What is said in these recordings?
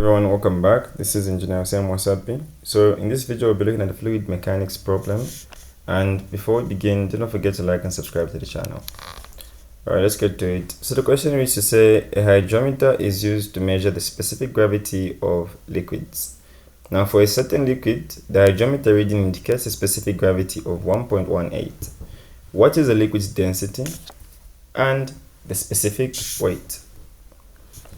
Everyone, welcome back. This is Engineer Sam Wasapi. So in this video, we'll be looking at the fluid mechanics problem. And before we begin, do not forget to like and subscribe to the channel. Alright, let's get to it. So the question is to say a hydrometer is used to measure the specific gravity of liquids. Now for a certain liquid, the hydrometer reading indicates a specific gravity of 1.18. What is the liquid's density and the specific weight?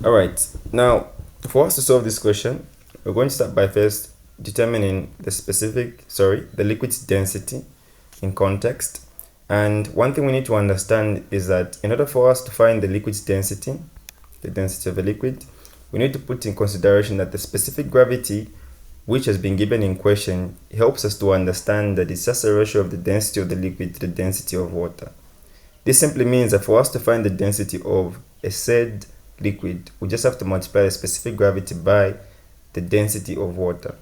Alright, now for us to solve this question, we're going to start by first determining the liquid's density in context. And one thing we need to understand is that in order for us to find the liquid's density, the density of a liquid, we need to put in consideration that the specific gravity which has been given in question helps us to understand that it's just a ratio of the density of the liquid to the density of water. This simply means that for us to find the density of a said liquid, we just have to multiply the specific gravity by the density of water.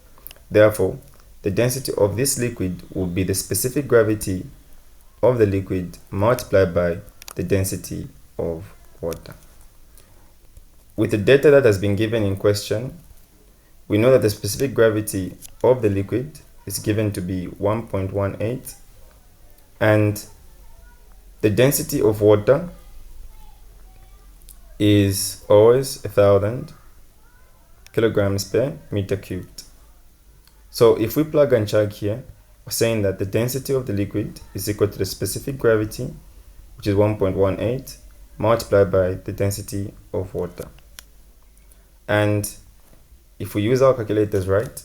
Therefore, the density of this liquid will be the specific gravity of the liquid multiplied by the density of water. With the data that has been given in question, we know that the specific gravity of the liquid is given to be 1.18 and the density of water is always 1000 kilograms per meter cubed. So if we plug and chug here, we're saying that the density of the liquid is equal to the specific gravity, which is 1.18, multiplied by the density of water. And if we use our calculators right,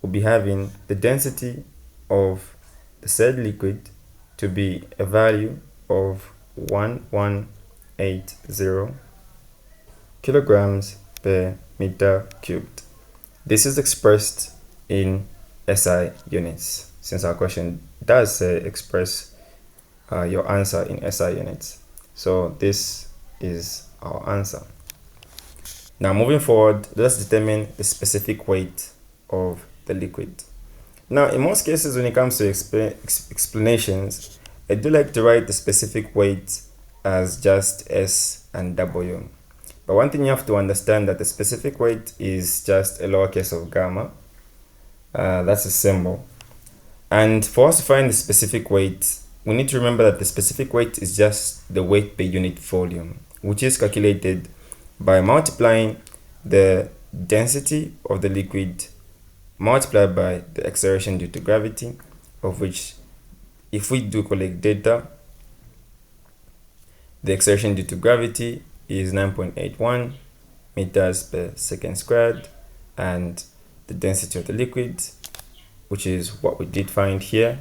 we'll be having the density of the said liquid to be a value of 1180 kilograms per meter cubed. This is expressed in SI units, since our question does say express your answer in SI units. So this is our answer. Now moving forward, let's determine the specific weight of the liquid. Now in most cases when it comes to explanations, I do like to write the specific weight as just S and W. But one thing you have to understand that the specific weight is just a lowercase of gamma. That's a symbol. And for us to find the specific weight, we need to remember that the specific weight is just the weight per unit volume, which is calculated by multiplying the density of the liquid multiplied by the acceleration due to gravity, of which, if we do collect data, the acceleration due to gravity is 9.81 meters per second squared, and the density of the liquid, which is what we did find here,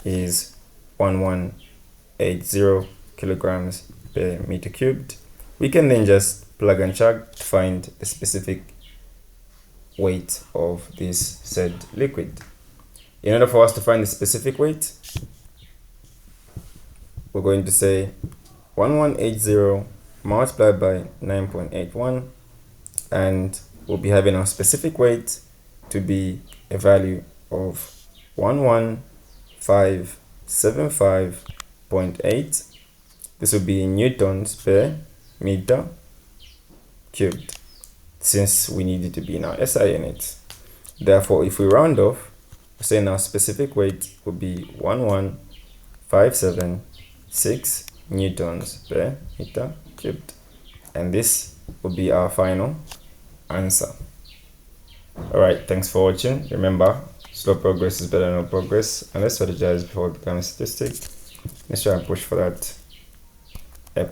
is 1180 kilograms per meter cubed. We can then just plug and chug to find the specific weight of this said liquid. In order for us to find the specific weight, we're going to say 1180 multiplied by 9.81, and we'll be having our specific weight to be a value of 11575.8. This will be in newtons per meter cubed, since we need it to be in our SI units. Therefore, if we round off, we're saying our specific weight will be 11576 newtons per meter cubed, and this will be our final answer. Alright, thanks for watching. Remember, slow progress is better than no progress, and let's strategize before it becomes a statistic. Let's try and push for that A+.